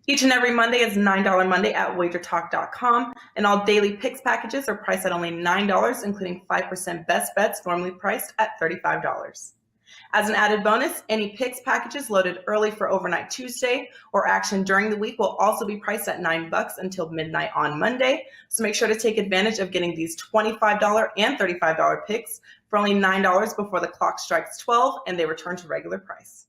Each and every Monday is $9 Monday at wagertalk.com, and all daily picks packages are priced at only $9, including 5% best bets normally priced at $35. As an added bonus, any picks packages loaded early for overnight Tuesday or action during the week will also be priced at $9 until midnight on Monday. So make sure to take advantage of getting these $25 and $35 picks for only $9 before the clock strikes 12 and they return to regular price.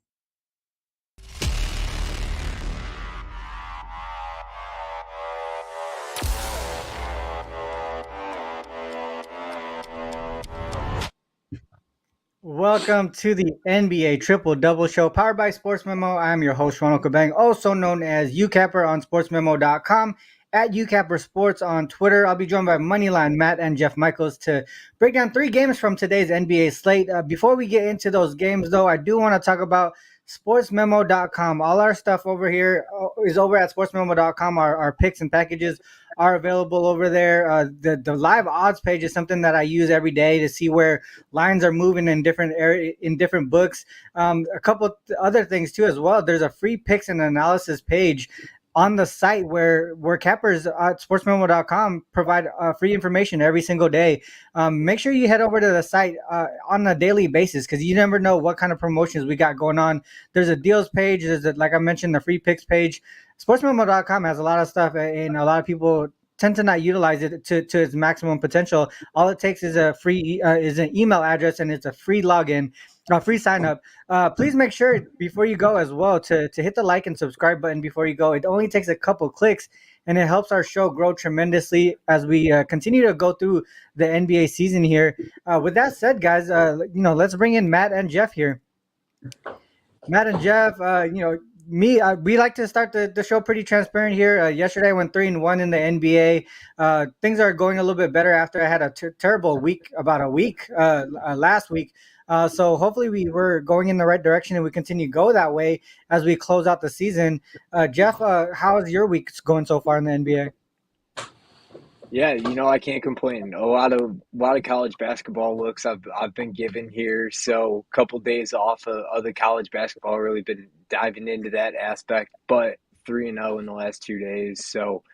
Welcome to the NBA Triple Double Show powered by SportsMemo. I'm your host, Ronald Cabang, also known as UCapper on SportsMemo.com, at UCapper Sports on Twitter. I'll be joined by Moneyline Matt and Jeff Michaels to break down 3 games from today's NBA slate. Before we get into those games, though, I do want to talk about SportsMemo.com. All our stuff over here is over at SportsMemo.com. Our picks and packages are available over there. The live odds page is something that I use every day to see where lines are moving in different books. A couple other things too as well. There's a free picks and analysis page on the site where cappers at sportsmemo.com provide free information every single day. Make sure you head over to the site on a daily basis because you never know what kind of promotions we got going on. There's a deals page. Like I mentioned, the free picks page. Sportsmemo.com has a lot of stuff, and a lot of people tend to not utilize it to its maximum potential. All it takes is a free is an email address, and it's a free login, free sign up. Please make sure before you go as well to hit the like and subscribe button before you go. It only takes a couple clicks, and it helps our show grow tremendously as we continue to go through the NBA season here. With that said, guys, let's bring in Matt and Jeff here. Matt and Jeff, we like to start the show pretty transparent here. Yesterday I went 3-1 in the NBA. Things are going a little bit better after I had a terrible week last week. So hopefully we're going in the right direction and we continue to go that way as we close out the season. Jeff, how's your week going so far in the NBA? Yeah, I can't complain. A lot of college basketball looks I've been given here. So a couple days off of the college basketball, really been diving into that aspect. But 3-0 in the last 2 days, so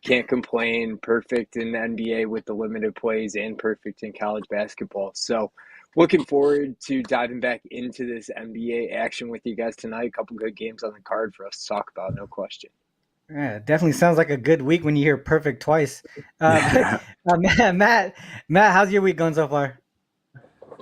can't complain. Perfect in the NBA with the limited plays and perfect in college basketball. So looking forward to diving back into this NBA action with you guys tonight. A couple good games on the card for us to talk about, no question. Yeah, it definitely sounds like a good week when you hear perfect twice. Matt, how's your week going so far?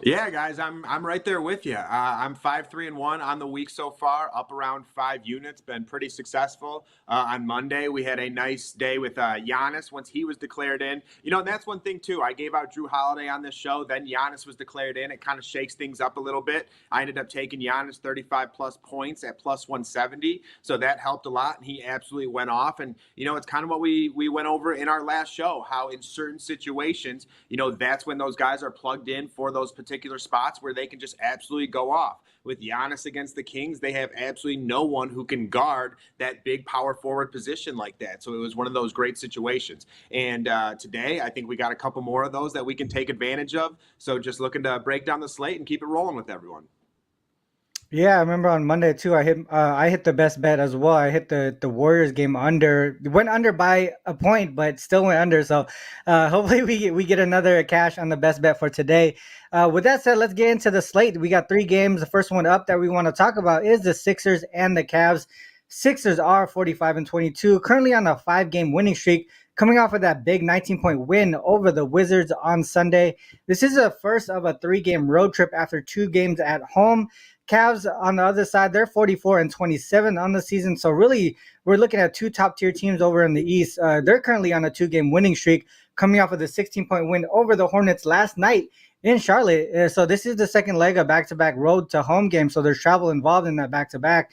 Yeah, guys, I'm right there with you. I'm 5-3-1 on the week so far, up around 5 units. Been pretty successful. On Monday, we had a nice day with Giannis once he was declared in. And that's one thing too. I gave out Drew Holiday on this show. Then Giannis was declared in. It kind of shakes things up a little bit. I ended up taking Giannis 35 plus points at plus 170, so that helped a lot. And he absolutely went off. And it's kind of what we went over in our last show. How in certain situations, that's when those guys are plugged in for those particular spots where they can just absolutely go off. With Giannis against the Kings, they have absolutely no one who can guard that big power forward position like that. So it was one of those great situations. And today, I think we got a couple more of those that we can take advantage of. So just looking to break down the slate and keep it rolling with everyone. Yeah, I remember on Monday too. I hit the best bet as well. I hit the Warriors game under. Went under by a point, but still went under. So hopefully we get another cash on the best bet for today. With that said, let's get into the slate. We got 3 games. The first one up that we want to talk about is the Sixers and the Cavs. Sixers are 45-22, currently on a 5-game winning streak, coming off of that big 19-point win over the Wizards on Sunday. This is the first of a 3-game road trip after 2 games at home. Cavs on the other side, they're 44-27 on the season. So really, we're looking at 2 top-tier teams over in the East. They're currently on a 2-game winning streak, coming off of the 16-point win over the Hornets last night in Charlotte. So this is the second leg of back-to-back road to home games. So there's travel involved in that back-to-back.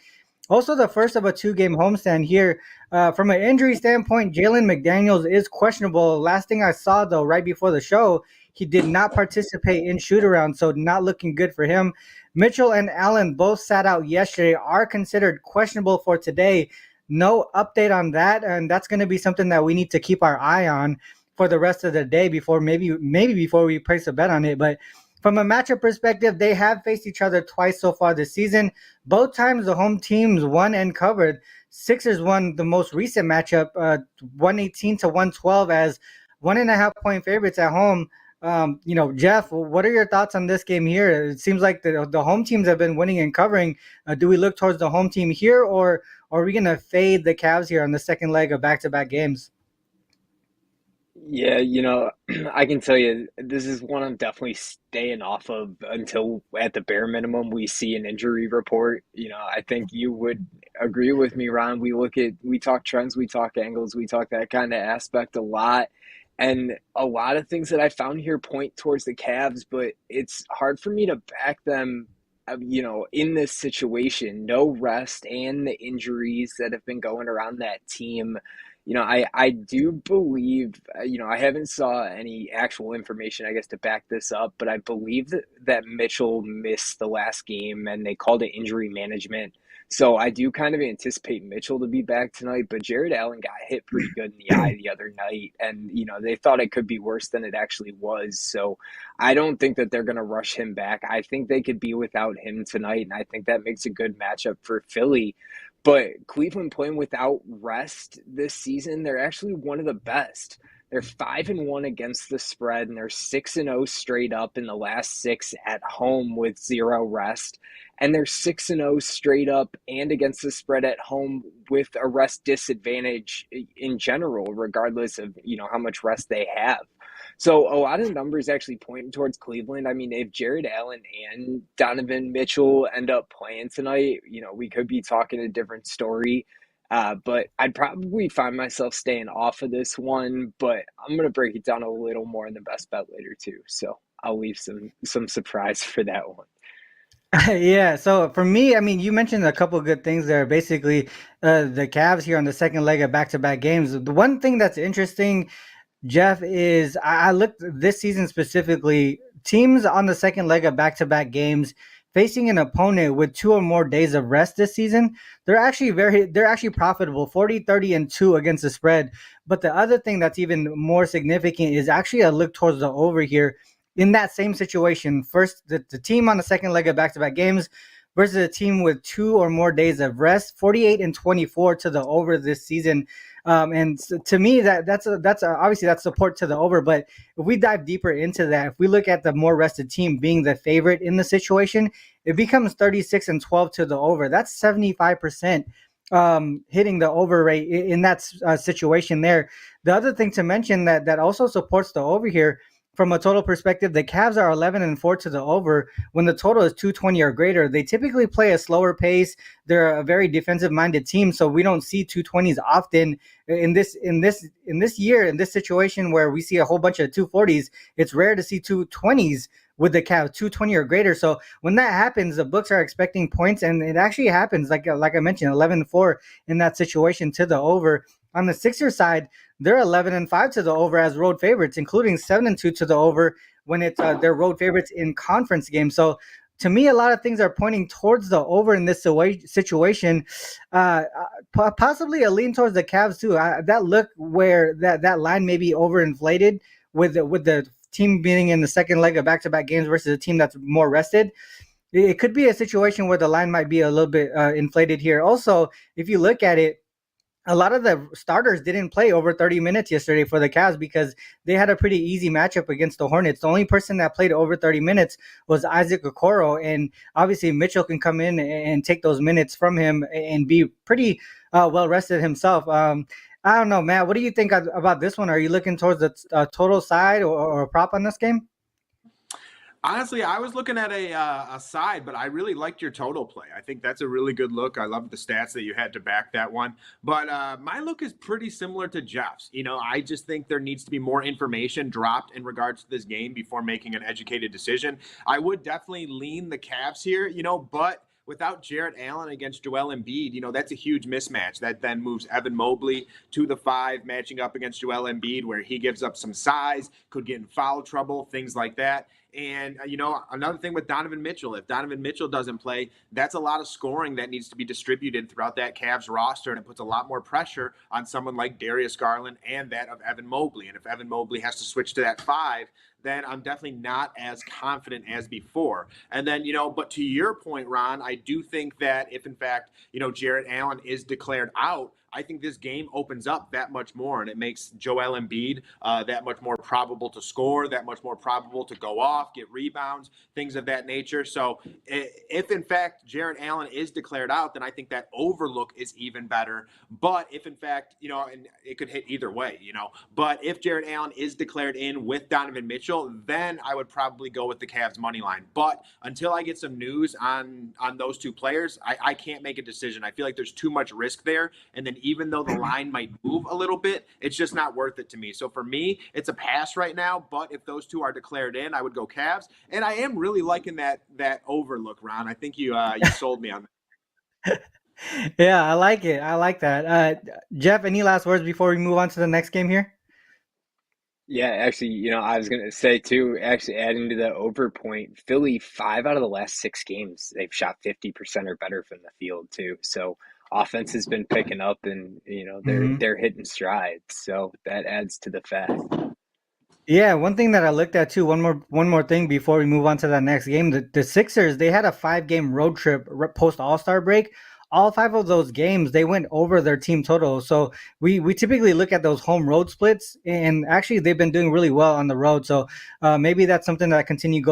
Also, the first of a 2-game homestand here. From an injury standpoint, Jalen McDaniels is questionable. Last thing I saw, though, right before the show, he did not participate in shoot-around, so not looking good for him. Mitchell and Allen both sat out yesterday, are considered questionable for today. No update on that, and that's going to be something that we need to keep our eye on for the rest of the day before maybe before we place a bet on it. But from a matchup perspective, they have faced each other twice so far this season. Both times the home teams won and covered. Sixers won the most recent matchup, 118 to 112 as 1.5 point favorites at home. Jeff, what are your thoughts on this game here? It seems like the home teams have been winning and covering. Do we look towards the home team here, or are we going to fade the Cavs here on the second leg of back-to-back games? Yeah, I can tell you this is one I'm definitely staying off of until at the bare minimum we see an injury report. I think you would agree with me, Ron. We talk trends, we talk angles, we talk that kind of aspect a lot. And a lot of things that I found here point towards the Cavs, but it's hard for me to back them, in this situation. No rest and the injuries that have been going around that team. I do believe, I haven't saw any actual information, I guess, to back this up, but I believe that Mitchell missed the last game and they called it injury management. So I do kind of anticipate Mitchell to be back tonight, but Jared Allen got hit pretty good in the eye the other night, and, they thought it could be worse than it actually was. So I don't think that they're going to rush him back. I think they could be without him tonight, and I think that makes a good matchup for Philly. But Cleveland playing without rest this season, they're actually one of the best. They're 5-1 against the spread, and they're 6-0 straight up in the last 6 at home with 0 rest. And they're 6-0 straight up and against the spread at home with a rest disadvantage in general, regardless of, how much rest they have. So a lot of numbers actually pointing towards Cleveland. I mean, if Jared Allen and Donovan Mitchell end up playing tonight, we could be talking a different story. But I'd probably find myself staying off of this one, but I'm going to break it down a little more in the best bet later too. So I'll leave some surprise for that one. Yeah, so for me, I mean, you mentioned a couple of good things there. Basically, the Cavs here on the second leg of back-to-back games. The one thing that's interesting, Jeff, is I looked this season specifically, teams on the second leg of back-to-back games facing an opponent with 2 or more days of rest this season, they're actually profitable, 40, 30, and 2 against the spread. But the other thing that's even more significant is actually a look towards the over here in that same situation. First, the team on the second leg of back-to-back games versus a team with 2 or more days of rest, 48 and 24 to the over this season. And so to me, that's obviously that's support to the over. But if we dive deeper into that, if we look at the more rested team being the favorite in the situation, it becomes 36 and 12 to the over. That's 75% hitting the over rate in that situation there. The other thing to mention that also supports the over here, from a total perspective, the Cavs are 11 and 4 to the over when the total is 220 or greater. They typically play a slower pace. They're a very defensive-minded team, so we don't see 220s often. In this year, in this situation where we see a whole bunch of 240s, it's rare to see 220s with the Cavs, 220 or greater. So when that happens, the books are expecting points, and it actually happens. Like I mentioned, 11 and 4 in that situation to the over. On the Sixers side, they're 11 and 5 to the over as road favorites, including 7 and 2 to the over when it's their road favorites in conference games. So to me, a lot of things are pointing towards the over in this situation. Possibly a lean towards the Cavs too. That look where that line may be overinflated with the team being in the second leg of back-to-back games versus a team that's more rested. It could be a situation where the line might be a little bit inflated here. Also, if you look at it, a lot of the starters didn't play over 30 minutes yesterday for the Cavs because they had a pretty easy matchup against the Hornets. The only person that played over 30 minutes was Isaac Okoro, and obviously Mitchell can come in and take those minutes from him and be pretty well rested himself. I don't know, Matt, what do you think about this one? Are you looking towards the total side or a prop on this game? Honestly, I was looking at a side, but I really liked your total play. I think that's a really good look. I love the stats that you had to back that one. But my look is pretty similar to Jeff's. I just think there needs to be more information dropped in regards to this game before making an educated decision. I would definitely lean the Cavs here, but without Jared Allen against Joel Embiid, that's a huge mismatch. That then moves Evan Mobley to the 5, matching up against Joel Embiid, where he gives up some size, could get in foul trouble, things like that. And, another thing with Donovan Mitchell, if Donovan Mitchell doesn't play, that's a lot of scoring that needs to be distributed throughout that Cavs roster, and it puts a lot more pressure on someone like Darius Garland and that of Evan Mobley. And if Evan Mobley has to switch to that 5, then I'm definitely not as confident as before. And then, but to your point, Ron, I do think that if in fact, Jarrett Allen is declared out, I think this game opens up that much more, and it makes Joel Embiid that much more probable to score, that much more probable to go off, get rebounds, things of that nature. So if in fact Jarrett Allen is declared out, then I think that overlook is even better. But if in fact, and it could hit either way, but if Jarrett Allen is declared in with Donovan Mitchell, then I would probably go with the Cavs money line. But until I get some news on those two players, I can't make a decision. I feel like there's too much risk there. And then even though the line might move a little bit, it's just not worth it to me. So for me, it's a pass right now. But if those two are declared in, I would go Cavs. And I am really liking that overlook, Ron. I think you sold me on that. Yeah, I like it. I like that. Jeff, any last words before we move on to the next game here? Yeah, actually, I was going to say too, actually adding to the over point, Philly, 5 out of the last 6 games, they've shot 50% or better from the field too. So offense has been picking up, and they're hitting strides. So that adds to the fact. Yeah, one thing that I looked at too, one more thing before we move on to that next game. The Sixers, they had a 5-game road trip post All-Star break. All 5 of those games, they went over their team total. So we typically look at those home road splits, and actually they've been doing really well on the road. So maybe that's something that continues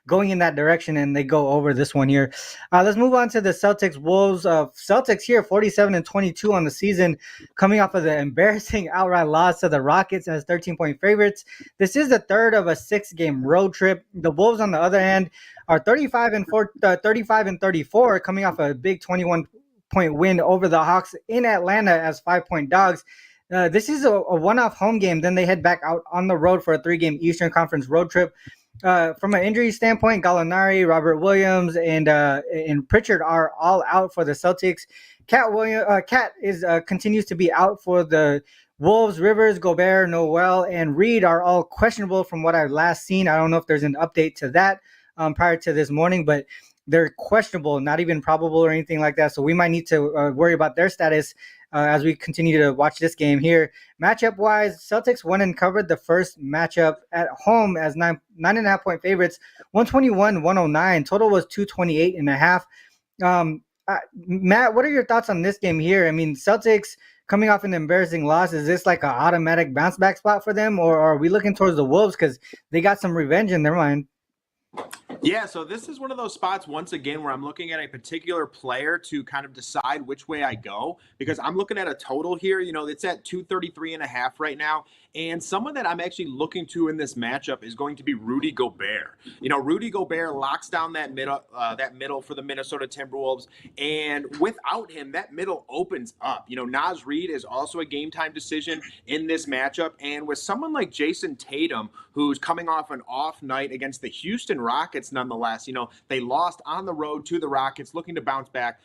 going in that direction, and they go over this one here. Let's move on to the Celtics Wolves. Celtics here 47-22 on the season, coming off of the embarrassing outright loss to the Rockets as 13-point favorites. This is the third of a 6-game road trip. The Wolves, on the other hand, are 35-34, coming off a big 21-point win over the Hawks in Atlanta as 5-point dogs. This is a one-off home game. Then they head back out on the road for a 3-game Eastern Conference road trip. From an injury standpoint, Gallinari, Robert Williams, and Pritchard are all out for the Celtics. Cat continues to be out for the Wolves. Rivers, Gobert, Noel, and Reed are all questionable from what I've last seen. I don't know if there's an update to that prior to this morning, but they're questionable, not even probable or anything like that. So we might need to worry about their status as we continue to watch this game here. Matchup-wise, Celtics won and covered the first matchup at home as 9.5-point favorites, 121-109. Total was 228.5. Matt, what are your thoughts on this game here? I mean, Celtics coming off an embarrassing loss. Is this like an automatic bounce-back spot for them, or are we looking towards the Wolves because they got some revenge in their mind? Yeah, so this is one of those spots, once again, where I'm looking at a particular player to kind of decide which way I go, because I'm looking at a total here. It's at 233.5 right now. And someone that I'm actually looking to in this matchup is going to be Rudy Gobert. Rudy Gobert locks down that middle for the Minnesota Timberwolves. And without him, that middle opens up. Naz Reid is also a game time decision in this matchup. And with someone like Jason Tatum, who's coming off an off night against the Houston Rockets, nonetheless, they lost on the road to the Rockets, looking to bounce back.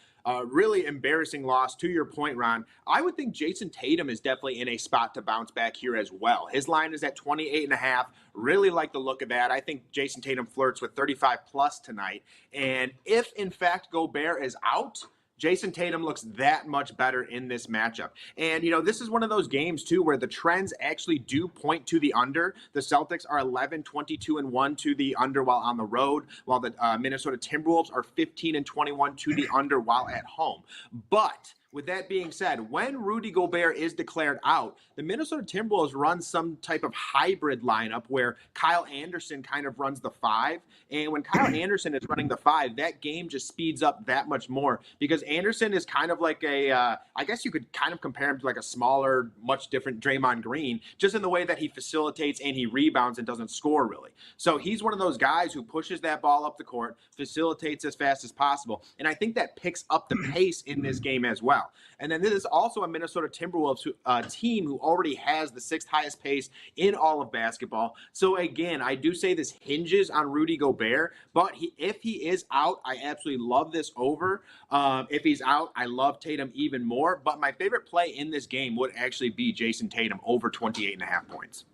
Really embarrassing loss, to your point, Ron. I would think Jason Tatum is definitely in a spot to bounce back here as well. His line is at 28.5. Really like the look of that. I think Jason Tatum flirts with 35 plus tonight. And if, in fact, Gobert is out, Jason Tatum looks that much better in this matchup. And, this is one of those games, too, where the trends actually do point to the under. The Celtics are 11-22-1 to the under while on the road, while the Minnesota Timberwolves are 15-21 to the under while at home. But with that being said, when Rudy Gobert is declared out, the Minnesota Timberwolves run some type of hybrid lineup where Kyle Anderson kind of runs the 5. And when Kyle Anderson is running the 5, that game just speeds up that much more, because Anderson is kind of like I guess you could kind of compare him to like a smaller, much different Draymond Green, just in the way that he facilitates and he rebounds and doesn't score really. So he's one of those guys who pushes that ball up the court, facilitates as fast as possible. And I think that picks up the pace in this game as well. And then this is also a Minnesota Timberwolves team who already has the 6th highest pace in all of basketball. So again, I do say this hinges on Rudy Gobert, but if he is out, I absolutely love this over. If he's out, I love Tatum even more. But my favorite play in this game would actually be Jason Tatum over 28.5 points.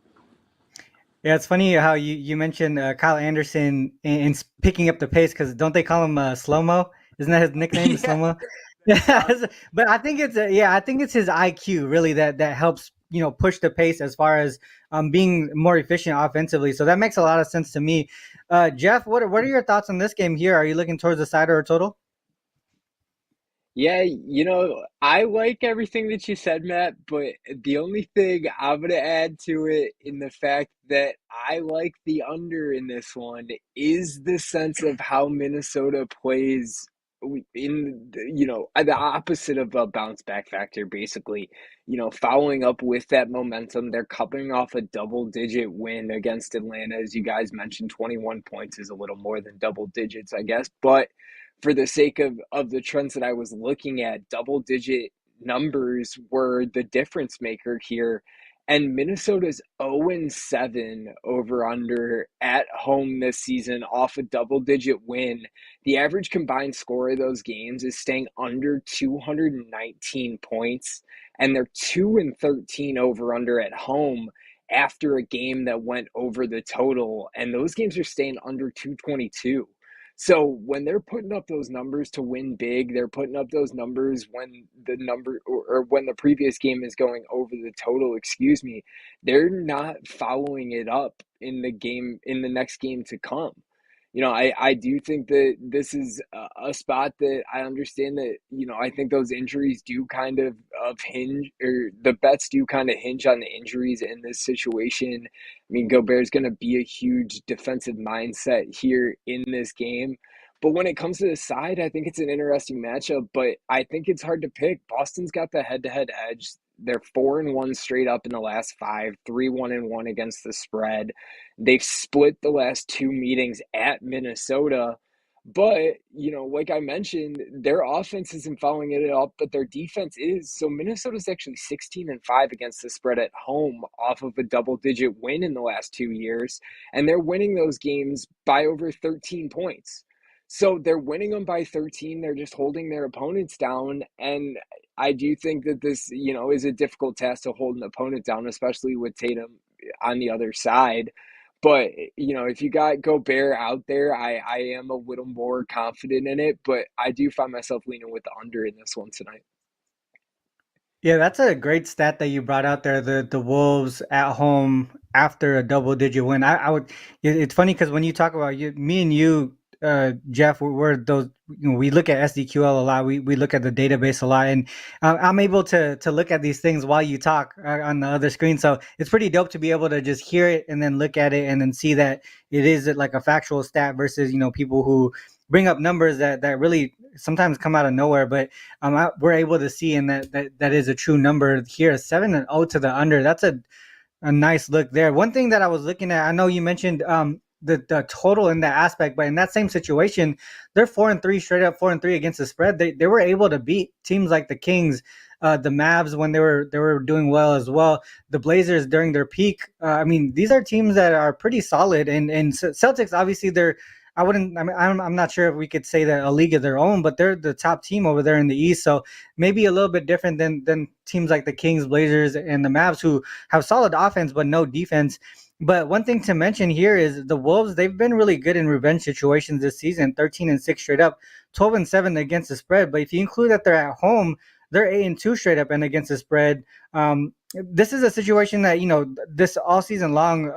Yeah, it's funny how you mentioned Kyle Anderson in picking up the pace, because don't they call him Slow-Mo? Isn't that his nickname, Yeah. Slow-Mo? But I think it's his IQ really that helps push the pace as far as being more efficient offensively. So that makes a lot of sense to me. Jeff, what are your thoughts on this game here? Are you looking towards the side or a total? Yeah, I like everything that you said, Matt, but the only thing I'm going to add to it in the fact that I like the under in this one is the sense of how Minnesota plays the opposite of a bounce back factor, basically. Following up with that momentum, they're coming off a double-digit win against Atlanta. As you guys mentioned, 21 points is a little more than double digits, I guess, but for the sake of the trends that I was looking at, double digit numbers were the difference maker here. And Minnesota's 0-7 over under at home this season off a double digit win. The average combined score of those games is staying under 219 points, and they're 2-13 over under at home after a game that went over the total. And those games are staying under 222. So when they're putting up those numbers to win big, they're putting up those numbers when the number or when the previous game is going over the total, excuse me, they're not following it up in the next game to come. I do think that this is a spot that I understand that, I think those injuries do kind of hinge, or the bets do kind of hinge on the injuries in this situation. I mean, Gobert's going to be a huge defensive mindset here in this game. But when it comes to the side, I think it's an interesting matchup, but I think it's hard to pick. Boston's got the head-to-head edge. They're 4-1 straight up in the last 5, 3-1-1 against the spread. They've split the last 2 meetings at Minnesota. But, like I mentioned, their offense isn't following it up, but their defense is. So Minnesota's actually 16-5 against the spread at home off of a double-digit win in the last 2 years. And they're winning those games by over 13 points. So they're winning them by 13. They're just holding their opponents down. And I do think that this, is a difficult task to hold an opponent down, especially with Tatum on the other side. But, if you got Gobert out there, I am a little more confident in it. But I do find myself leaning with the under in this one tonight. Yeah, that's a great stat that you brought out there. The Wolves at home after a double digit win. I would. It's funny because when you talk about me and you, Jeff, we're those. We look at SDQL a lot. We look at the database a lot, and I'm able to look at these things while you talk on the other screen. So it's pretty dope to be able to just hear it and then look at it and then see that it is like a factual stat versus people who bring up numbers that really sometimes come out of nowhere, but we're able to see, and that is a true number here. 7-0 to the under. That's a nice look there. One thing that I was looking at, I know you mentioned the total in that aspect, but in that same situation, they're 4-3 straight up, 4-3 against the spread. They were able to beat teams like the Kings, the Mavs when they were doing well as well. The Blazers during their peak. These are teams that are pretty solid, and Celtics obviously they're. I'm not sure if we could say that a league of their own, but they're the top team over there in the East. So maybe a little bit different than teams like the Kings, Blazers, and the Mavs, who have solid offense but no defense. But one thing to mention here is the Wolves. They've been really good in revenge situations this season, 13-6 straight up, 12-7 against the spread. But if you include that they're at home, they're 8-2 straight up and against the spread. This is a situation that, this all season long,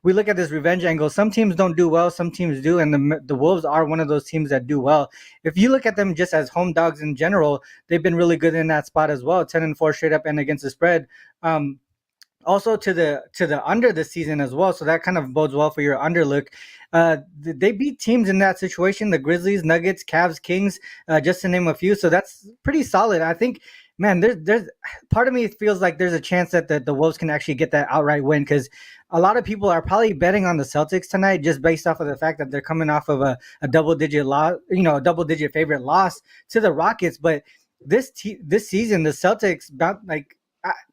we look at this revenge angle. Some teams don't do well, some teams do, and the Wolves are one of those teams that do well. If you look at them just as home dogs in general, they've been really good in that spot as well, 10-4 straight up and against the spread. Also to the under this season as well, so that kind of bodes well for your under look. They beat teams in that situation: the Grizzlies, Nuggets, Cavs, Kings, just to name a few. So that's pretty solid. I think, man, there's part of me feels like there's a chance that the Wolves can actually get that outright win, because a lot of people are probably betting on the Celtics tonight just based off of the fact that they're coming off of a double-digit loss, a double-digit favorite loss to the Rockets. But this season, the Celtics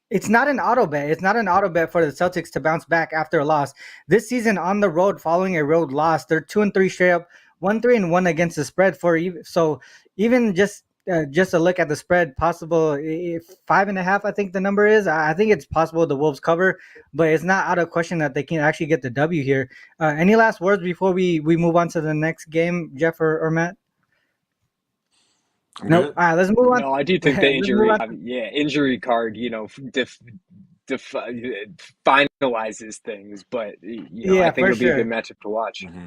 it's not an auto bet. It's not an auto bet for the Celtics to bounce back after a loss. This season on the road, following a road loss, they're 2-3 straight up, 1-3-1 against the spread. So even just a look at the spread, possible 5.5. I think the number is. I think it's possible the Wolves cover, but it's not out of question that they can actually get the W here. Any last words before we move on to the next game, Jeff or Matt? Nope. All right, let's move on. No, I do think the injury card, finalizes things. But I Yeah, think for it'll be a good sure. matchup to watch. Mm-hmm.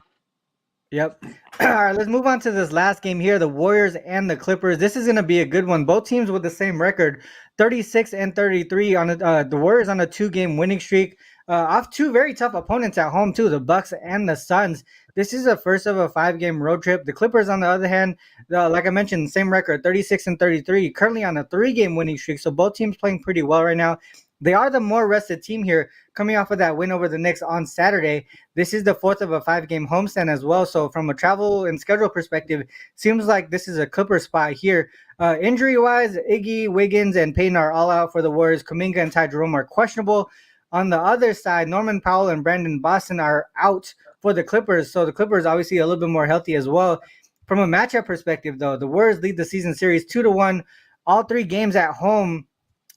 Yep. All right, let's move on to this last game here, the Warriors and the Clippers. This is going to be a good one. Both teams with the same record, 36 and 33 on the Warriors on a 2-game winning streak. Off two very tough opponents at home too, the Bucks and the Suns. This is the first of a 5-game road trip. The Clippers, on the other hand, like I mentioned, same record, 36 and 33, currently on a 3-game winning streak. So both teams playing pretty well right now. They are the more rested team here, coming off of that win over the Knicks on Saturday. This is the fourth of a 5-game homestand as well. So from a travel and schedule perspective, seems like this is a Clipper spot here. Injury-wise, Iggy, Wiggins, and Payton are all out for the Warriors. Kuminga and Ty Jerome are questionable. On the other side, Norman Powell and Brandon Boston are out for the Clippers. So the Clippers obviously a little bit more healthy as well. From a matchup perspective, though, the Warriors lead the season series 2-1. All 3 games at home.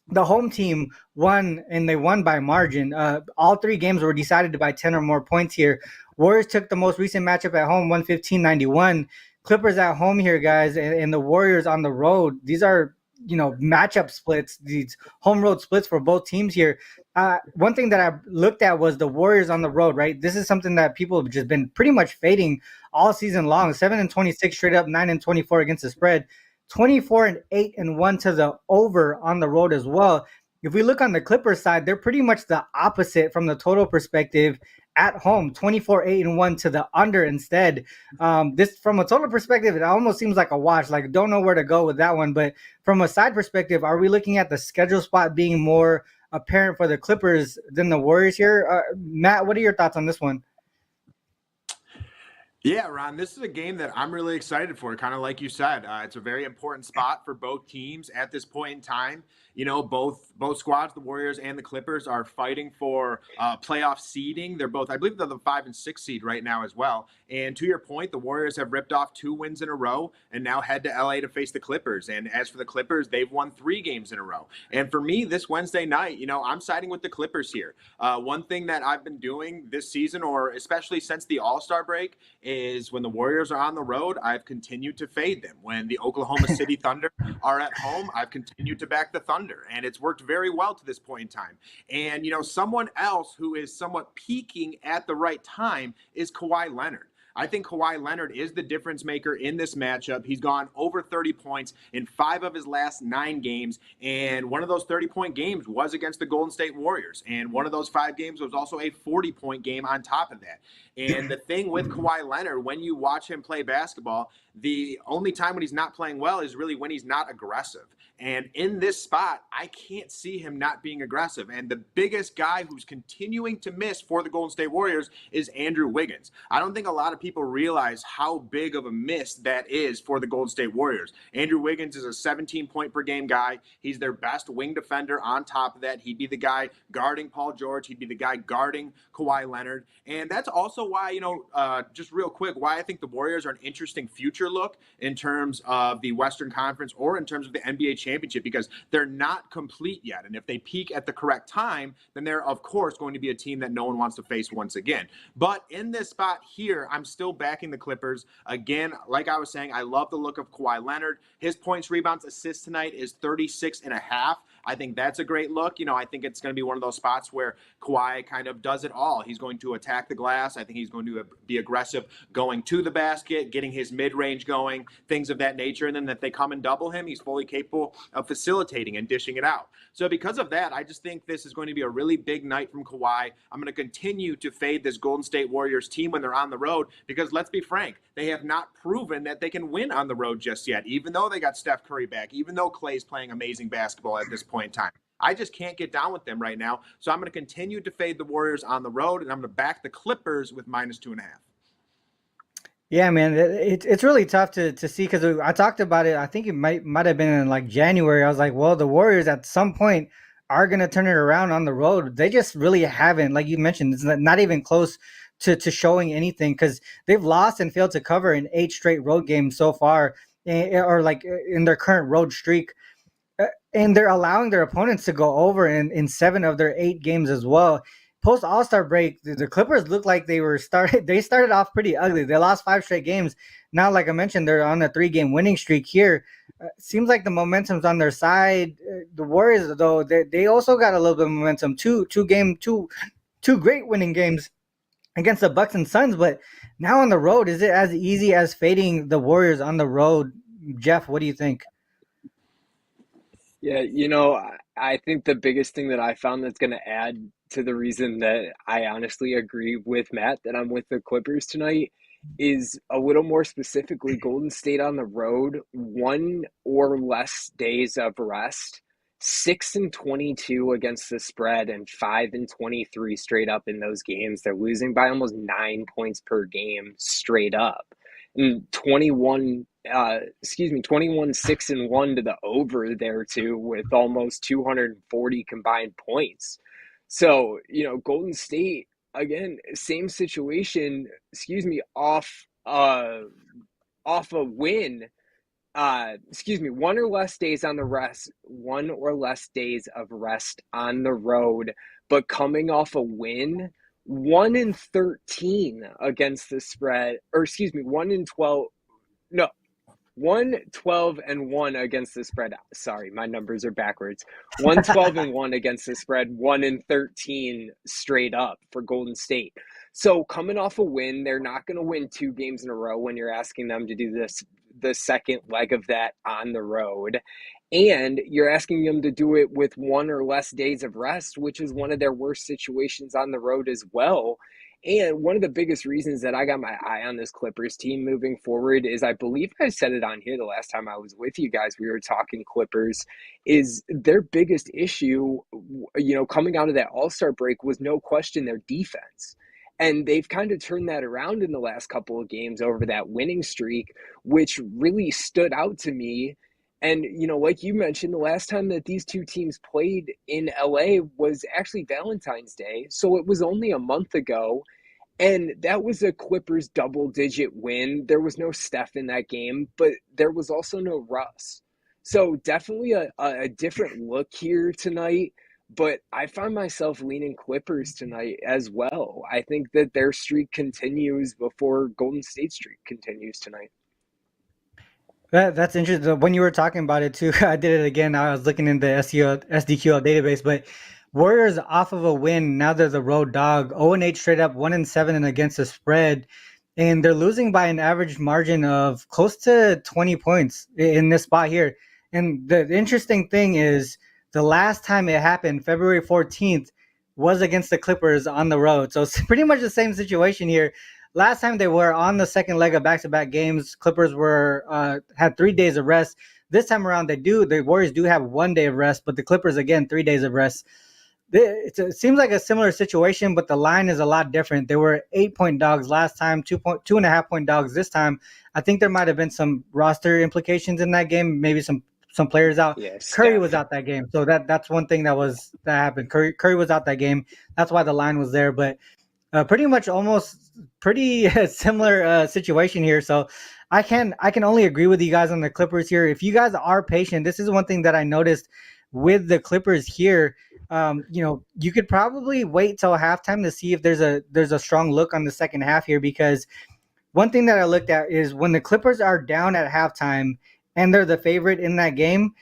The home team won, and they won by margin. All 3 games were decided by 10 or more points here. Warriors took the most recent matchup at home, 115-91. Clippers at home here, guys, and the Warriors on the road. These are, matchup splits, these home road splits for both teams here. One thing that I looked at was the Warriors on the road, right? This is something that people have just been pretty much fading all season long. 7-26 straight up, 9-24 against the spread. 24-8-1 to the over on the road as well. If we look on the Clippers side, they're pretty much the opposite from the total perspective at home, 24-8-1 to the under instead. This from a total perspective, it almost seems like a wash. Like, don't know where to go with that one. But from a side perspective, are we looking at the schedule spot being more apparent for the Clippers than the Warriors here? Matt, what are your thoughts on this one? Yeah, Ron, this is a game that I'm really excited for. Kind of like you said, it's a very important spot for both teams at this point in time. Both squads, the Warriors and the Clippers, are fighting for playoff seeding. They're both, I believe, they're the 5 and 6 seed right now as well. And to your point, the Warriors have ripped off 2 wins in a row and now head to LA to face the Clippers. And as for the Clippers, they've won 3 games in a row. And for me, this Wednesday night, I'm siding with the Clippers here. One thing that I've been doing this season, or especially since the All-Star break, is when the Warriors are on the road, I've continued to fade them. When the Oklahoma City Thunder are at home, I've continued to back the Thunder. And it's worked very well to this point in time. And, someone else who is somewhat peaking at the right time is Kawhi Leonard. I think Kawhi Leonard is the difference maker in this matchup. He's gone over 30 points in 5 of his last 9 games, and one of those 30-point games was against the Golden State Warriors, and one of those 5 games was also a 40-point game on top of that. And the thing with Kawhi Leonard, when you watch him play basketball, the only time when he's not playing well is really when he's not aggressive. And in this spot, I can't see him not being aggressive. And the biggest guy who's continuing to miss for the Golden State Warriors is Andrew Wiggins. I don't think a lot of people realize how big of a miss that is for the Golden State Warriors. Andrew Wiggins is a 17-point-per-game guy. He's their best wing defender on top of that. He'd be the guy guarding Paul George. He'd be the guy guarding Kawhi Leonard. And that's also why, just real quick, why I think the Warriors are an interesting future look in terms of the Western Conference or in terms of the NBA championship, because they're not complete yet. And if they peak at the correct time, then they're, of course, going to be a team that no one wants to face once again. But in this spot here, I'm still backing the Clippers. Again, like I was saying, I love the look of Kawhi Leonard. His points, rebounds, assists tonight is 36.5. I think that's a great look. I think it's going to be one of those spots where Kawhi kind of does it all. He's going to attack the glass. I think he's going to be aggressive going to the basket, getting his mid-range going, things of that nature. And then if they come and double him, he's fully capable of facilitating and dishing it out. So because of that, I just think this is going to be a really big night from Kawhi. I'm going to continue to fade this Golden State Warriors team when they're on the road, because let's be frank, they have not proven that they can win on the road just yet, even though they got Steph Curry back, even though Klay's playing amazing basketball at this point in time. I just can't get down with them right now. So I'm going to continue to fade the Warriors on the road, and I'm going to back the Clippers with -2.5. Yeah, man, it's really tough to see, because I talked about it. I think it might have been in like January. I was like, well, the Warriors at some point are going to turn it around on the road. They just really haven't. Like you mentioned, it's not even close to showing anything, because they've lost and failed to cover in 8 straight road games so far, or like in their current road streak. And they're allowing their opponents to go over in 7 of their 8 games as well. post All-Star break, the Clippers looked like they started off pretty ugly. They lost 5 straight games. Now, like I mentioned, they're on a 3-game winning streak here. Seems like the momentum's on their side. The Warriors, though, they also got a little bit of momentum. Two great winning games against the Bucks and Suns, but now on the road, is it as easy as fading the Warriors on the road? Jeff, what do you think? Yeah, I think the biggest thing that I found that's going to add to the reason that I honestly agree with Matt that I'm with the Clippers tonight is a little more specifically Golden State on the road, 1 or less days of rest, 6-22 against the spread, and 5-23 straight up in those games. They're losing by almost 9 points per game straight up. And 21 6-1 to the over there too, with almost 240 combined points. So, Golden State, again, same situation, off a win. 1 or less days on the rest, 1 or less days of rest on the road, but coming off a win, 1-13 against the spread, or 1-12. No, 1-12-1 against the spread. Sorry, my numbers are backwards. 1-12-1 against the spread, 1-13 straight up for Golden State. So coming off a win, they're not going to win 2 games in a row when you're asking them to do the second leg of that on the road. And you're asking them to do it with 1 or less days of rest, which is one of their worst situations on the road as well. And one of the biggest reasons that I got my eye on this Clippers team moving forward is, I believe I said it on here the last time I was with you guys, we were talking Clippers, is their biggest issue, coming out of that All-Star break was no question their defense. And they've kind of turned that around in the last couple of games over that winning streak, which really stood out to me. And, like you mentioned, the last time that these two teams played in LA was actually Valentine's Day. So it was only a month ago. And that was a Clippers double-digit win. There was no Steph in that game, but there was also no Russ. So definitely a different look here tonight. But I find myself leaning Clippers tonight as well. I think that their streak continues before Golden State's streak continues tonight. That's interesting. When you were talking about it too, I did it again. I was looking in the SDQL database, but Warriors off of a win. Now they're the road dog, 0-8 straight up, 1-7 against the spread, and they're losing by an average margin of close to 20 points in this spot here. And the interesting thing is, the last time it happened, February 14th, was against the Clippers on the road. So it's pretty much the same situation here. Last time they were on the second leg of back-to-back games, Clippers had 3 days of rest. This time around, the Warriors do have 1 day of rest, but the Clippers, again, 3 days of rest. It seems like a similar situation, but the line is a lot different. They were 8-point dogs last time, 2.5-point dogs this time. I think there might have been some roster implications in that game, maybe some players out. Yeah, Curry was out that game, so that's one thing that happened. Curry was out that game. That's why the line was there, but pretty much almost pretty similar situation here. So I can only agree with you guys on the Clippers here. If you guys are patient, this is one thing that I noticed with the Clippers here. You could probably wait till halftime to see if there's a strong look on the second half here, because one thing that I looked at is when the Clippers are down at halftime and they're the favorite in that game,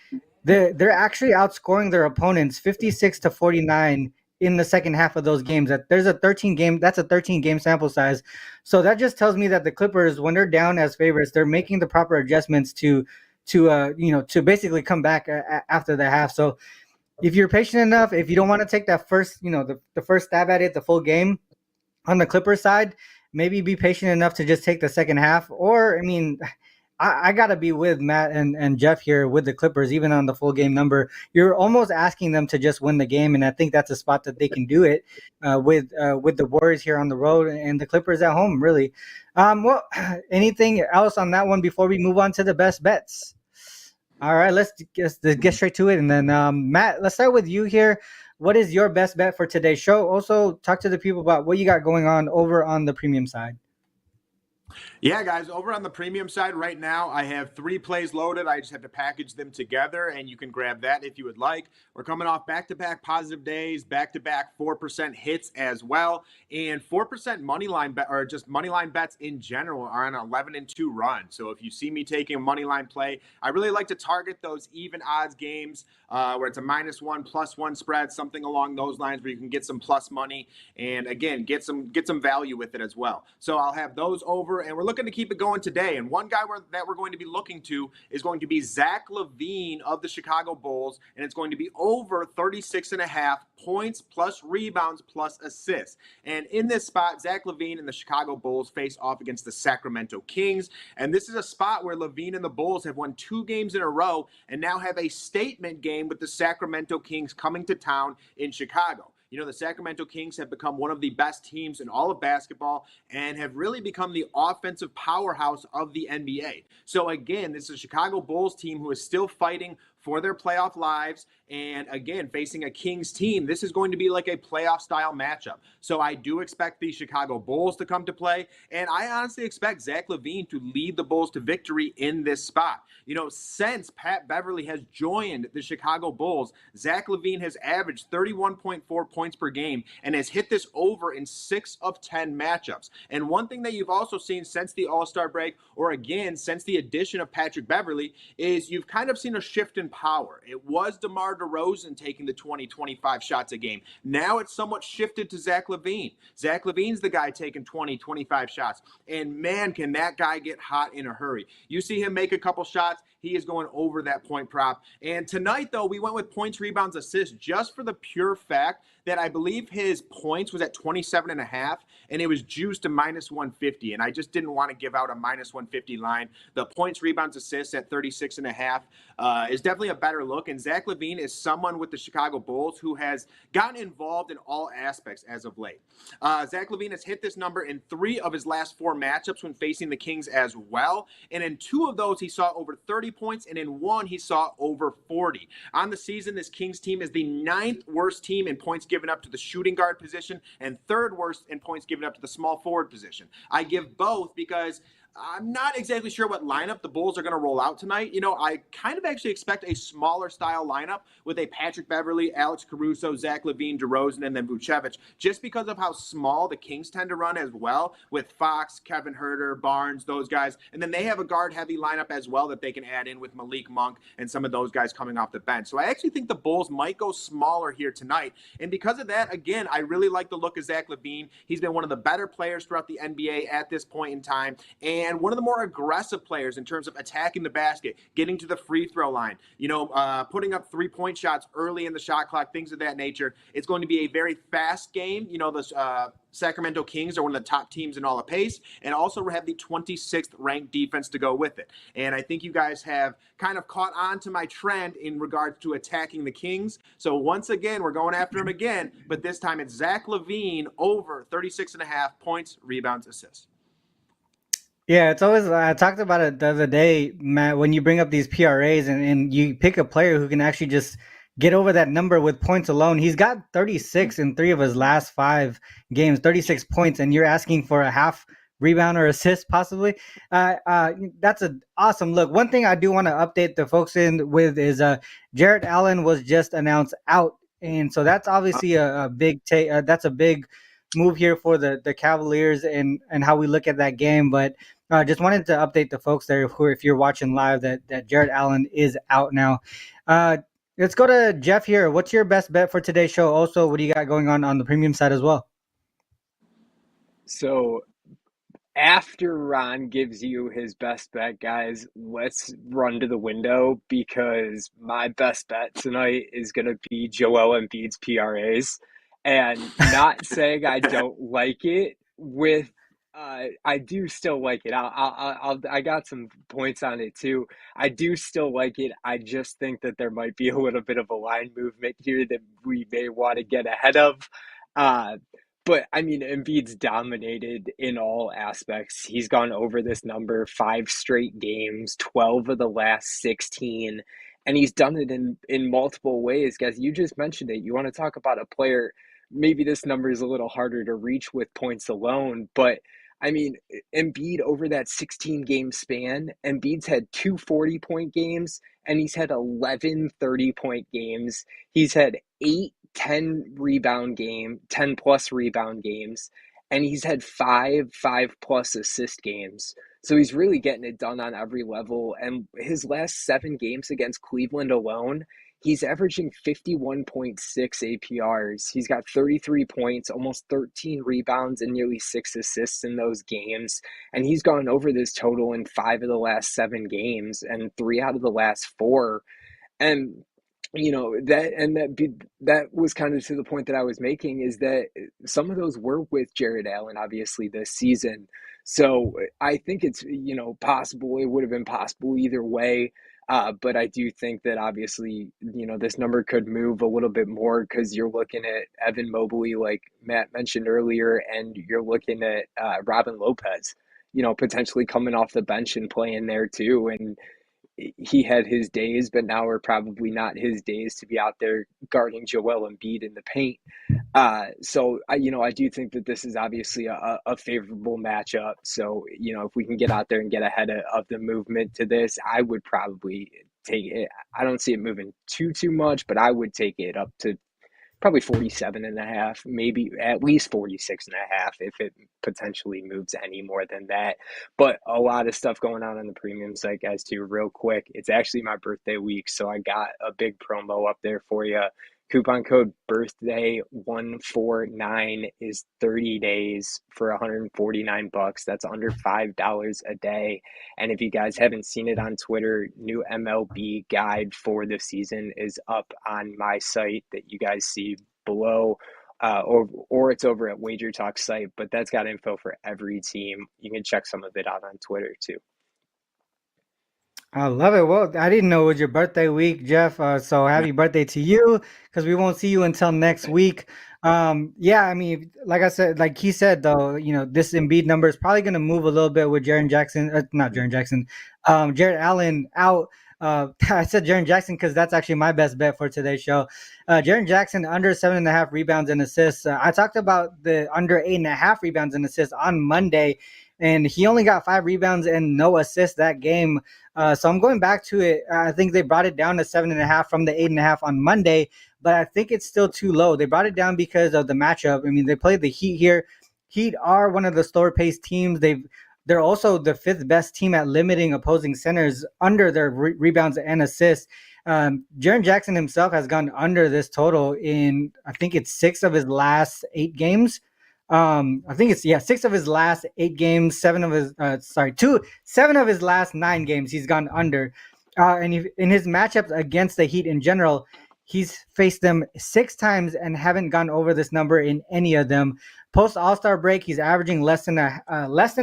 they're actually outscoring their opponents 56-49 in the second half of those games. That's a 13 game sample size. So that just tells me that the Clippers, when they're down as favorites, they're making the proper adjustments to basically come back after the half. So if you're patient enough, if you don't want to take that first, the first stab at it, the full game on the Clippers side, maybe be patient enough to just take the second half. Or, I got to be with Matt and Jeff here with the Clippers, even on the full game number. You're almost asking them to just win the game, and I think that's a spot that they can do it with the Warriors here on the road and the Clippers at home, really. Well, anything else on that one before we move on to the best bets? All right, let's get straight to it. And then, Matt, let's start with you here. What is your best bet for today's show? Also, talk to the people about what you got going on over on the premium side. Yeah, guys, over on the premium side right now, I have 3 plays loaded. I just have to package them together, and you can grab that if you would like. We're coming off back-to-back positive days, back-to-back 4% hits as well, and 4% money line bet, or just money line bets in general, are on an 11-2 run. So if you see me taking a money line play, I really like to target those even odds games where it's a -1, +1 spread, something along those lines where you can get some plus money, and again, get some value with it as well. So I'll have those over, and we're looking to keep it going today. And one guy that we're going to be looking to is going to be Zach LaVine of the Chicago Bulls, and it's going to be over 36.5 points plus rebounds plus assists. And in this spot, Zach LaVine and the Chicago Bulls face off against the Sacramento Kings. And this is a spot where LaVine and the Bulls have won 2 games in a row and now have a statement game with the Sacramento Kings coming to town in Chicago. You know, the Sacramento Kings have become one of the best teams in all of basketball and have really become the offensive powerhouse of the NBA. So again, this is a Chicago Bulls team who is still fighting for their playoff lives. And again, facing a Kings team, this is going to be like a playoff style matchup. So I do expect the Chicago Bulls to come to play. And I honestly expect Zach LaVine to lead the Bulls to victory in this spot. You know, since Pat Beverly has joined the Chicago Bulls, Zach LaVine has averaged 31.4 points per game and has hit this over in 6 of 10 matchups. And one thing that you've also seen since the All-Star break, or again, since the addition of Patrick Beverly, is you've kind of seen a shift in power. It was DeMar DeRozan taking the 20-25 shots a game. Now it's somewhat shifted to Zach LaVine. Zach LaVine's the guy taking 20-25 shots. And man, can that guy get hot in a hurry. You see him make a couple shots, he is going over that point prop. And tonight, though, we went with points, rebounds, assists just for the pure fact that I believe his points was at 27.5, and it was juiced to -150. And I just didn't want to give out a -150 line. The points, rebounds, assists at 36.5 is definitely a better look. And Zach LaVine is someone with the Chicago Bulls who has gotten involved in all aspects as of late. Zach LaVine has hit this number in 3 of his last 4 matchups when facing the Kings as well. And in 2 of those, he saw over 30 points, and in 1, he saw over 40. On the season, this Kings team is the 9th worst team in points given up to the shooting guard position and 3rd worst in points given up to the small forward position. I give both because I'm not exactly sure what lineup the Bulls are going to roll out tonight. You know, I kind of actually expect a smaller style lineup with a Patrick Beverly, Alex Caruso, Zach LaVine, DeRozan, and then Vucevic, just because of how small the Kings tend to run as well, with Fox, Kevin Huerter, Barnes, those guys. And then they have a guard-heavy lineup as well that they can add in with Malik Monk and some of those guys coming off the bench. So I actually think the Bulls might go smaller here tonight. And because of that, again, I really like the look of Zach LaVine. He's been one of the better players throughout the NBA at this point in time, and one of the more aggressive players in terms of attacking the basket, getting to the free throw line, you know, putting up 3-point shots early in the shot clock, things of that nature. It's going to be a very fast game. You know, the Sacramento Kings are one of the top teams in all of pace, and also have the 26th ranked defense to go with it. And I think you guys have kind of caught on to my trend in regards to attacking the Kings. So once again, we're going after him again, but this time it's Zach LaVine over 36.5 points, rebounds, assists. Yeah, it's always, I talked about it the other day, Matt, when you bring up these PRAs and you pick a player who can actually just get over that number with points alone. He's got 36 in 3 of his last 5 games, 36 points, and you're asking for a half rebound or assist possibly. That's an awesome look. One thing I do want to update the folks in with is Jarrett Allen was just announced out. And so that's obviously a big that's a big move here for the Cavaliers and how we look at that game. But just wanted to update the folks there who, if you're watching live, that Jarrett Allen is out now. Let's go to Jeff here. What's your best bet for today's show? Also, what do you got going on the premium side as well? So after Ron gives you his best bet, guys, let's run to the window because my best bet tonight is going to be Joel Embiid's PRAs. And not saying I don't like it with I do still like it. I got some points on it too. I do still like it. I just think that there might be a little bit of a line movement here that we may want to get ahead of. But I mean, Embiid's dominated in all aspects. He's gone over this number 5 straight games, 12 of the last 16, and he's done it in multiple ways. Guys, you just mentioned it. You want to talk about a player, maybe this number is a little harder to reach with points alone, but I mean, Embiid over that 16-game span, Embiid's had two 40-point games, and he's had 11 30-point games. He's had 8 10 plus rebound games, and he's had 5 plus assist games. So he's really getting it done on every level. And his last 7 games against Cleveland alone, he's averaging 51.6 APRs. He's got 33 points, almost 13 rebounds, and nearly 6 assists in those games. And he's gone over this total in 5 of the last 7 games and 3 out of the last 4. And that was kind of to the point that I was making, is that some of those were with Jared Allen, obviously, this season. So I think it's, possible. It would have been possible either way. But I do think that obviously, this number could move a little bit more, because you're looking at Evan Mobley, like Matt mentioned earlier, and you're looking at Robin Lopez, potentially coming off the bench and playing there too. And he had his days, but now are probably not his days to be out there guarding Joel Embiid in the paint. So I do think that this is obviously a favorable matchup. So, if we can get out there and get ahead of the movement to this, I would probably take it. I don't see it moving too much, but I would take it up to probably 47.5, maybe at least 46.5 if it potentially moves any more than that. But a lot of stuff going on the premium site, guys, too. Real quick, it's actually my birthday week, so I got a big promo up there for you. Coupon code birthday 149 is 30 days for $149. That's under $5 a day. And if you guys haven't seen it on Twitter, new MLB guide for the season is up on my site that you guys see below, or it's over at Wager Talk site, but that's got info for every team. You can check some of it out on Twitter too. I love it. Well, I didn't know it was your birthday week, Jeff. So happy birthday to you, because we won't see you until next week. Yeah, I mean, like I said, like he said, though, this Embiid number is probably going to move a little bit with Jared Allen out. I said Jaren Jackson because that's actually my best bet for today's show. Jaren Jackson under 7.5 rebounds and assists. I talked about the under 8.5 rebounds and assists on Monday, and he only got 5 rebounds and no assists that game. So I'm going back to it. I think they brought it down to 7.5 from the 8.5 on Monday, but I think it's still too low. They brought it down because of the matchup. I mean, they played the Heat here. Heat are one of the slower paced teams. They're also the 5th best team at limiting opposing centers under their rebounds and assists. Jaren Jackson himself has gone under this total in, I think it's 6 of his last 8 games. I think it's 6 of his last 8 games, 7 of his last 9 games he's gone under. And in his matchups against the Heat in general, he's faced them 6 times and haven't gone over this number in any of them. Post All-Star break, he's averaging less than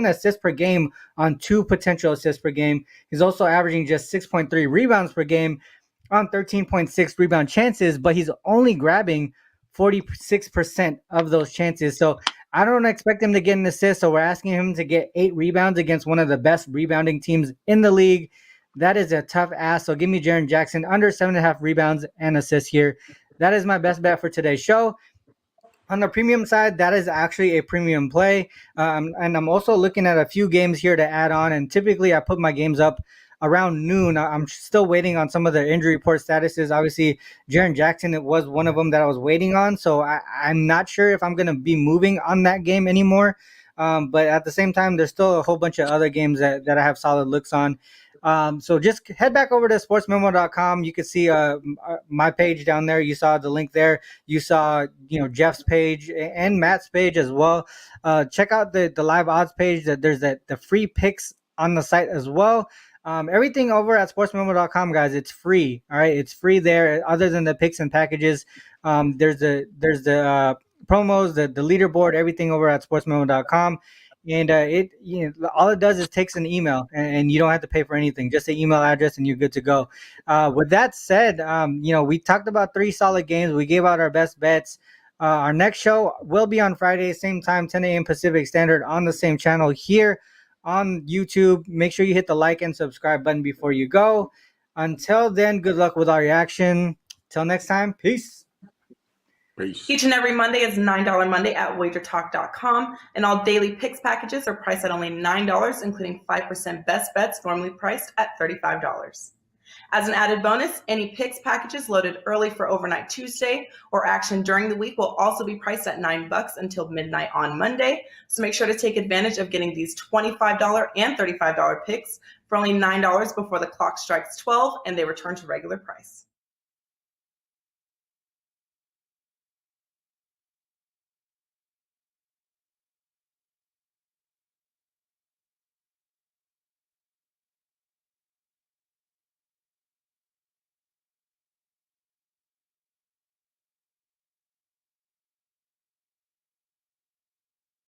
assist per game on 2 potential assists per game. He's also averaging just 6.3 rebounds per game on 13.6 rebound chances, but he's only grabbing 46% of those chances. So I don't expect him to get an assist. So we're asking him to get 8 rebounds against one of the best rebounding teams in the league. That is a tough ask. So give me Jaren Jackson under 7.5 rebounds and assists here. That is my best bet for today's show. On the premium side, that is actually a premium play. And I'm also looking at a few games here to add on. And typically I put my games up around noon. I'm still waiting on some of the injury report statuses. Obviously, Jaren Jackson, it was one of them that I was waiting on. So I'm not sure if I'm going to be moving on that game anymore. But at the same time, there's still a whole bunch of other games that I have solid looks on. So just head back over to sportsmemo.com. You can see my page down there. You saw the link there. You saw Jeff's page and Matt's page as well. Check out the live odds page. There's the free picks on the site as well. Everything over at sportsmemo.com, guys, it's free. All right, it's free there. Other than the picks and packages, there's the promos, the leaderboard, everything over at sportsmemo.com. And all it does is takes an email, and you don't have to pay for anything. Just an email address, and you're good to go. With that said, we talked about 3 solid games. We gave out our best bets. Our next show will be on Friday, same time, 10 a.m. Pacific Standard, on the same channel here on YouTube. Make sure you hit the like and subscribe button before you go. Until then, good luck with all your action. Till next time, peace. Peace. Each and every Monday is $9 Monday at wagertalk.com, and all daily picks packages are priced at only $9, including 5% best bets normally priced at $35. As an added bonus, any picks packages loaded early for overnight Tuesday or action during the week will also be priced at $9 until midnight on Monday. So make sure to take advantage of getting these $25 and $35 picks for only $9 before the clock strikes 12 and they return to regular price.